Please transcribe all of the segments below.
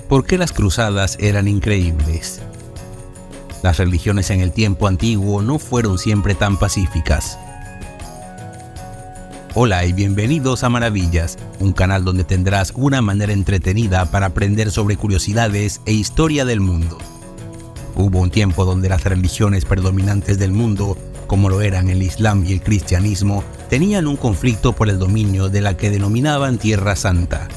¿Por qué las cruzadas eran increíbles? Las religiones en el tiempo antiguo no fueron siempre tan pacíficas. Hola y bienvenidos a Maravillas, un canal donde tendrás una manera entretenida para aprender sobre curiosidades e historia del mundo. Hubo un tiempo donde las religiones predominantes del mundo, como lo eran el Islam y el cristianismo, tenían un conflicto por el dominio de la que denominaban Tierra Santa.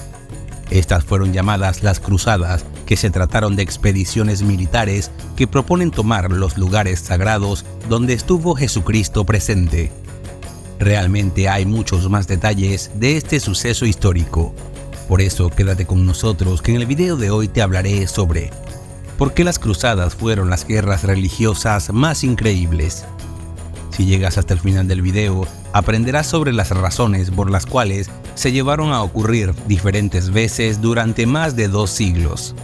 Estas fueron llamadas las Cruzadas, que se trataron de expediciones militares que proponen tomar los lugares sagrados donde estuvo Jesucristo presente. Realmente hay muchos más detalles de este suceso histórico. Por eso quédate con nosotros, que en el video de hoy te hablaré sobre ¿por qué las cruzadas fueron las guerras religiosas más increíbles? Si llegas hasta el final del video, aprenderás sobre las razones por las cuales se llevaron a ocurrir diferentes veces durante más de 2 siglos.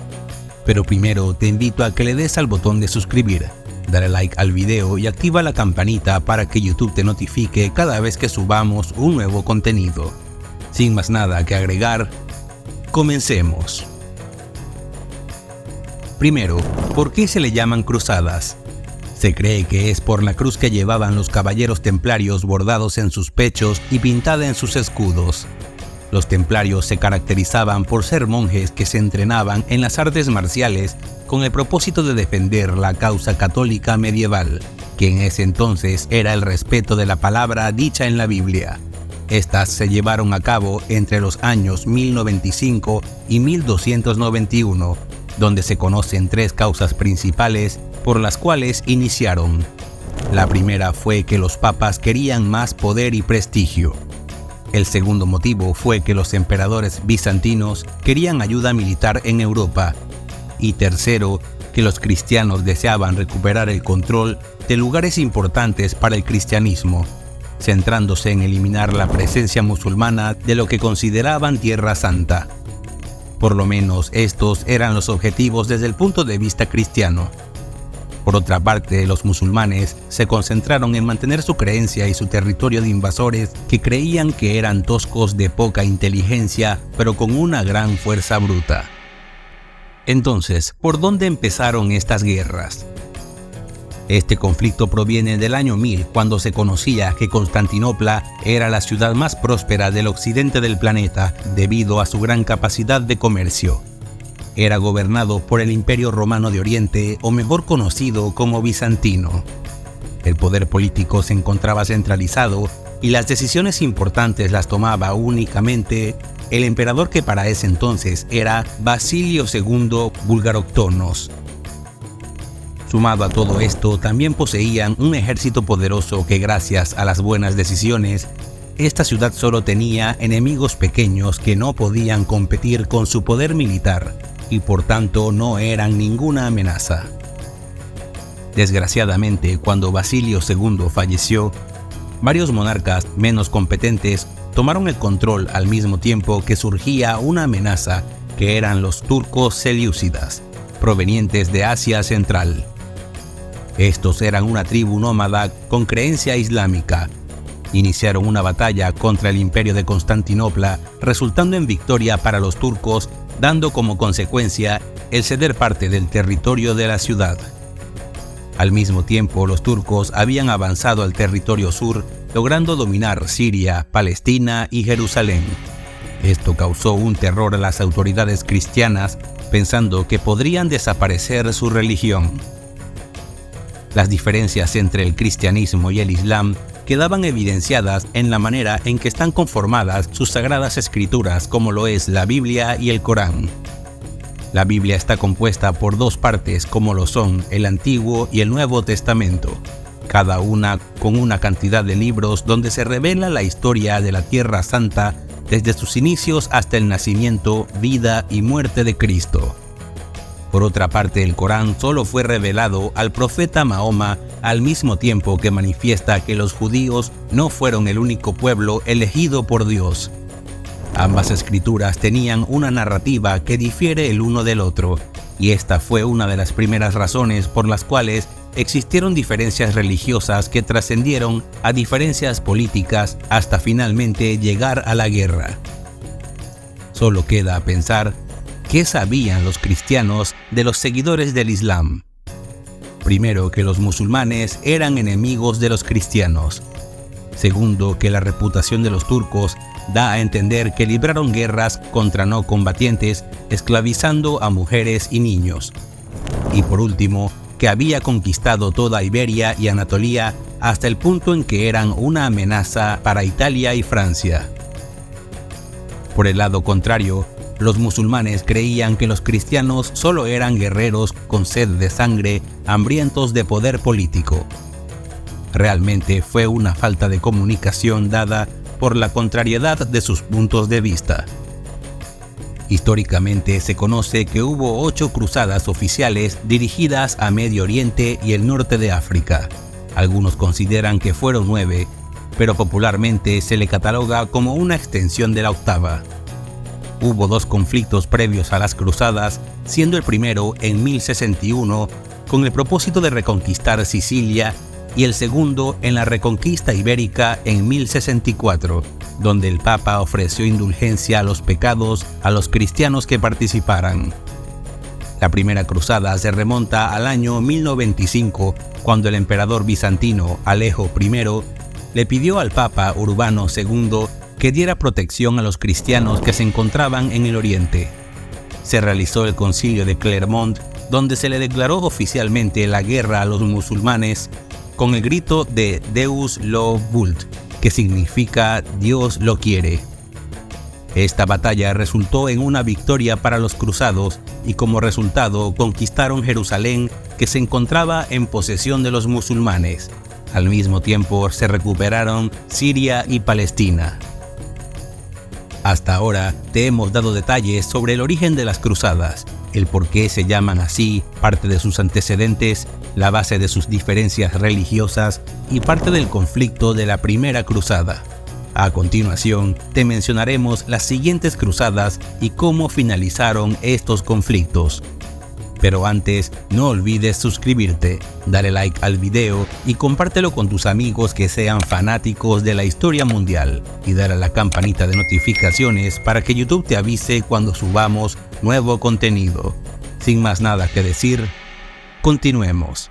Pero primero te invito a que le des al botón de suscribir, dale like al video y activa la campanita para que YouTube te notifique cada vez que subamos un nuevo contenido. Sin más nada que agregar, comencemos. Primero, ¿por qué se le llaman cruzadas? Se cree que es por la cruz que llevaban los caballeros templarios bordados en sus pechos y pintada en sus escudos. Los templarios se caracterizaban por ser monjes que se entrenaban en las artes marciales con el propósito de defender la causa católica medieval, que en ese entonces era el respeto de la palabra dicha en la Biblia. Estas se llevaron a cabo entre los años 1095 y 1291, donde se conocen 3 causas principales por las cuales iniciaron. La primera fue que los papas querían más poder y prestigio. El segundo motivo fue que los emperadores bizantinos querían ayuda militar en Europa. Y tercero, que los cristianos deseaban recuperar el control de lugares importantes para el cristianismo, centrándose en eliminar la presencia musulmana de lo que consideraban Tierra Santa. Por lo menos estos eran los objetivos desde el punto de vista cristiano. Por otra parte, los musulmanes se concentraron en mantener su creencia y su territorio de invasores que creían que eran toscos de poca inteligencia, pero con una gran fuerza bruta. Entonces, ¿por dónde empezaron estas guerras? Este conflicto proviene del año 1000, cuando se conocía que Constantinopla era la ciudad más próspera del occidente del planeta debido a su gran capacidad de comercio. Era gobernado por el Imperio Romano de Oriente, o mejor conocido como bizantino. El poder político se encontraba centralizado y las decisiones importantes las tomaba únicamente el emperador, que para ese entonces era Basilio II Bulgaroctonos. Sumado a todo esto, también poseían un ejército poderoso que, gracias a las buenas decisiones, esta ciudad solo tenía enemigos pequeños que no podían competir con su poder militar y por tanto no eran ninguna amenaza. Desgraciadamente, cuando Basilio II falleció, varios monarcas menos competentes tomaron el control al mismo tiempo que surgía una amenaza, que eran los turcos selyúcidas, provenientes de Asia Central. Estos eran una tribu nómada con creencia islámica. Iniciaron una batalla contra el imperio de Constantinopla, resultando en victoria para los turcos, dando como consecuencia el ceder parte del territorio de la ciudad. Al mismo tiempo, los turcos habían avanzado al territorio sur, logrando dominar Siria, Palestina y Jerusalén. Esto causó un terror a las autoridades cristianas, pensando que podrían desaparecer su religión. Las diferencias entre el cristianismo y el islam quedaban evidenciadas en la manera en que están conformadas sus sagradas escrituras, como lo es la Biblia y el Corán. La Biblia está compuesta por 2 partes, como lo son el Antiguo y el Nuevo Testamento, cada una con una cantidad de libros donde se revela la historia de la Tierra Santa desde sus inicios hasta el nacimiento, vida y muerte de Cristo. Por otra parte, el Corán solo fue revelado al profeta Mahoma, al mismo tiempo que manifiesta que los judíos no fueron el único pueblo elegido por Dios. Ambas escrituras tenían una narrativa que difiere el uno del otro, y esta fue una de las primeras razones por las cuales existieron diferencias religiosas que trascendieron a diferencias políticas hasta finalmente llegar a la guerra. Solo queda pensar ¿qué sabían los cristianos de los seguidores del Islam? Primero, que los musulmanes eran enemigos de los cristianos. Segundo, que la reputación de los turcos da a entender que libraron guerras contra no combatientes, esclavizando a mujeres y niños. Y por último, que había conquistado toda Iberia y Anatolia hasta el punto en que eran una amenaza para Italia y Francia. Por el lado contrario, los musulmanes creían que los cristianos solo eran guerreros con sed de sangre, hambrientos de poder político. Realmente fue una falta de comunicación dada por la contrariedad de sus puntos de vista. Históricamente se conoce que hubo 8 cruzadas oficiales dirigidas a Medio Oriente y el norte de África. Algunos consideran que fueron 9, pero popularmente se le cataloga como una extensión de la octava. Hubo 2 conflictos previos a las cruzadas, siendo el primero en 1061 con el propósito de reconquistar Sicilia y el segundo en la reconquista ibérica en 1064, donde el Papa ofreció indulgencia a los pecados a los cristianos que participaran. La primera cruzada se remonta al año 1095, cuando el emperador bizantino Alejo I le pidió al Papa Urbano II que diera protección a los cristianos que se encontraban en el Oriente. Se realizó el concilio de Clermont, donde se le declaró oficialmente la guerra a los musulmanes con el grito de Deus lo vult, que significa Dios lo quiere. Esta batalla resultó en una victoria para los cruzados y como resultado conquistaron Jerusalén, que se encontraba en posesión de los musulmanes. Al mismo tiempo se recuperaron Siria y Palestina. Hasta ahora te hemos dado detalles sobre el origen de las cruzadas, el por qué se llaman así, parte de sus antecedentes, la base de sus diferencias religiosas y parte del conflicto de la primera cruzada. A continuación, te mencionaremos las siguientes cruzadas y cómo finalizaron estos conflictos. Pero antes, no olvides suscribirte, dale like al video y compártelo con tus amigos que sean fanáticos de la historia mundial y dale a la campanita de notificaciones para que YouTube te avise cuando subamos nuevo contenido. Sin más nada que decir, continuemos.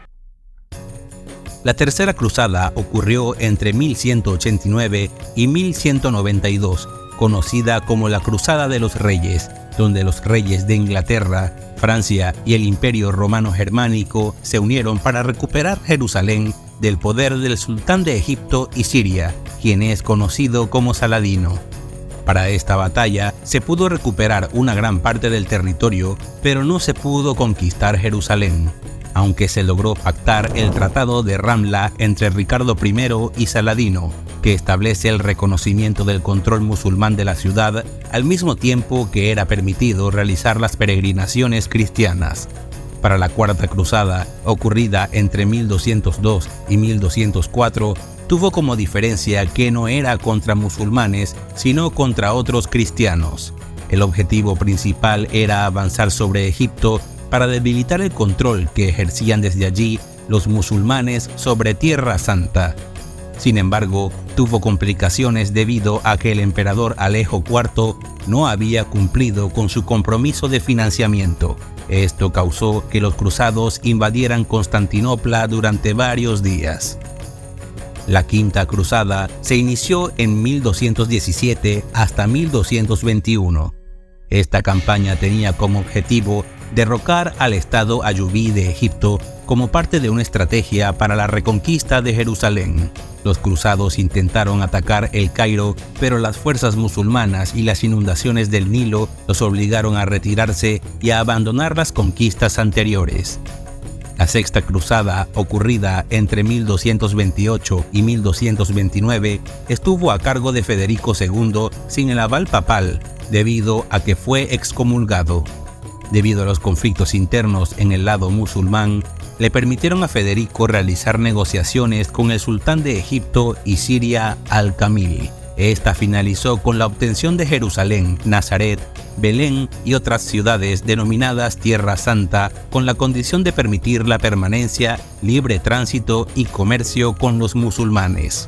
La tercera cruzada ocurrió entre 1189 y 1192, conocida como la Cruzada de los Reyes, donde los reyes de Inglaterra, Francia y el Imperio Romano Germánico se unieron para recuperar Jerusalén del poder del sultán de Egipto y Siria, quien es conocido como Saladino. Para esta batalla se pudo recuperar una gran parte del territorio, pero no se pudo conquistar Jerusalén, aunque se logró pactar el Tratado de Ramla entre Ricardo I y Saladino, que establece el reconocimiento del control musulmán de la ciudad, al mismo tiempo que era permitido realizar las peregrinaciones cristianas. Para la Cuarta Cruzada, ocurrida entre 1202 y 1204, tuvo como diferencia que no era contra musulmanes, sino contra otros cristianos. El objetivo principal era avanzar sobre Egipto para debilitar el control que ejercían desde allí los musulmanes sobre Tierra Santa. Sin embargo, tuvo complicaciones debido a que el emperador Alejo IV no había cumplido con su compromiso de financiamiento. Esto causó que los cruzados invadieran Constantinopla durante varios días. La Quinta Cruzada se inició en 1217 hasta 1221. Esta campaña tenía como objetivo derrocar al Estado ayubí de Egipto como parte de una estrategia para la reconquista de Jerusalén. Los cruzados intentaron atacar El Cairo, pero las fuerzas musulmanas y las inundaciones del Nilo los obligaron a retirarse y a abandonar las conquistas anteriores. La Sexta Cruzada, ocurrida entre 1228 y 1229, estuvo a cargo de Federico II sin el aval papal, debido a que fue excomulgado. Debido a los conflictos internos en el lado musulmán, le permitieron a Federico realizar negociaciones con el sultán de Egipto y Siria Al-Kamil. Esta finalizó con la obtención de Jerusalén, Nazaret, Belén y otras ciudades denominadas Tierra Santa, con la condición de permitir la permanencia, libre tránsito y comercio con los musulmanes.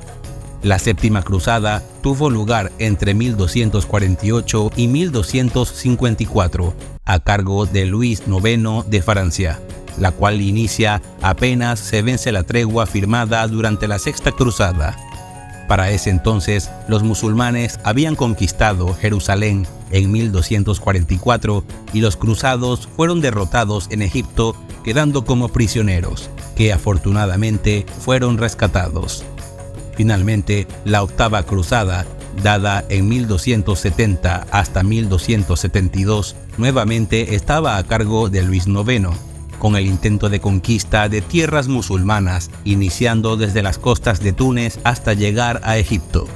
La Séptima Cruzada tuvo lugar entre 1248 y 1254, a cargo de Luis IX de Francia, la cual inicia apenas se vence la tregua firmada durante la Sexta Cruzada. Para ese entonces, los musulmanes habían conquistado Jerusalén en 1244 y los cruzados fueron derrotados en Egipto, quedando como prisioneros, que afortunadamente fueron rescatados. Finalmente, la Octava Cruzada, dada en 1270 hasta 1272, nuevamente estaba a cargo de Luis IX, con el intento de conquista de tierras musulmanas, iniciando desde las costas de Túnez hasta llegar a Egipto.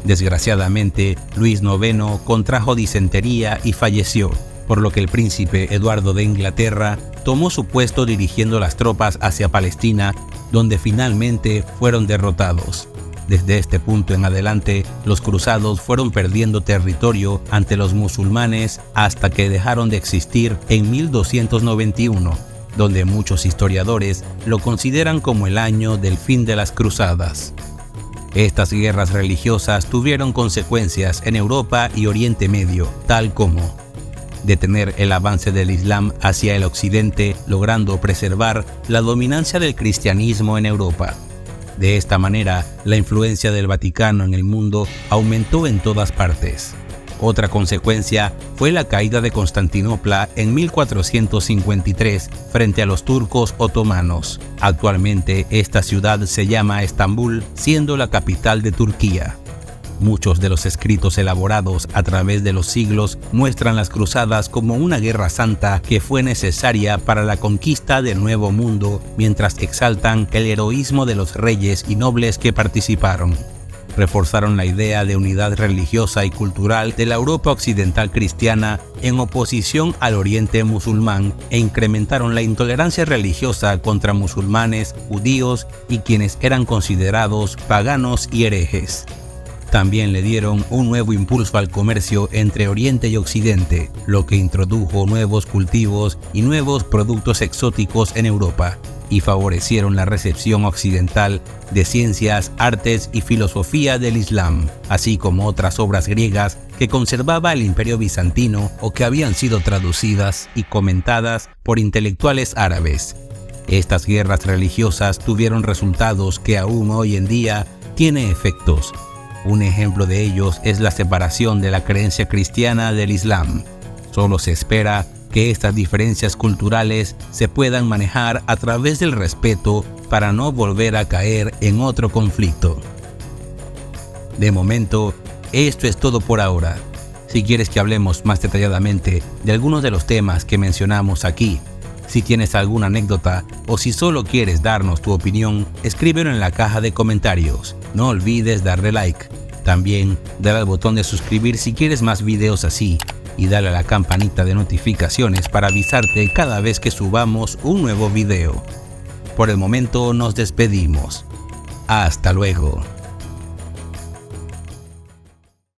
Desgraciadamente, Luis IX contrajo disentería y falleció, por lo que el príncipe Eduardo de Inglaterra tomó su puesto dirigiendo las tropas hacia Palestina, donde finalmente fueron derrotados. Desde este punto en adelante, los cruzados fueron perdiendo territorio ante los musulmanes hasta que dejaron de existir en 1291, donde muchos historiadores lo consideran como el año del fin de las cruzadas. Estas guerras religiosas tuvieron consecuencias en Europa y Oriente Medio, tal como detener el avance del Islam hacia el occidente, logrando preservar la dominancia del cristianismo en Europa. De esta manera, la influencia del Vaticano en el mundo aumentó en todas partes. Otra consecuencia fue la caída de Constantinopla en 1453 frente a los turcos otomanos. Actualmente, esta ciudad se llama Estambul, siendo la capital de Turquía. Muchos de los escritos elaborados a través de los siglos muestran las cruzadas como una guerra santa que fue necesaria para la conquista del Nuevo Mundo, mientras exaltan el heroísmo de los reyes y nobles que participaron. Reforzaron la idea de unidad religiosa y cultural de la Europa occidental cristiana en oposición al Oriente musulmán e incrementaron la intolerancia religiosa contra musulmanes, judíos y quienes eran considerados paganos y herejes. También le dieron un nuevo impulso al comercio entre Oriente y Occidente, lo que introdujo nuevos cultivos y nuevos productos exóticos en Europa, y favorecieron la recepción occidental de ciencias, artes y filosofía del Islam, así como otras obras griegas que conservaba el Imperio Bizantino o que habían sido traducidas y comentadas por intelectuales árabes. Estas guerras religiosas tuvieron resultados que aún hoy en día tienen efectos. Un ejemplo de ellos es la separación de la creencia cristiana del Islam. Solo se espera que estas diferencias culturales se puedan manejar a través del respeto para no volver a caer en otro conflicto. De momento, esto es todo por ahora. Si quieres que hablemos más detalladamente de algunos de los temas que mencionamos aquí, si tienes alguna anécdota o si solo quieres darnos tu opinión, escríbelo en la caja de comentarios. No olvides darle like. También dale al botón de suscribir si quieres más videos así y dale a la campanita de notificaciones para avisarte cada vez que subamos un nuevo video. Por el momento nos despedimos. Hasta luego.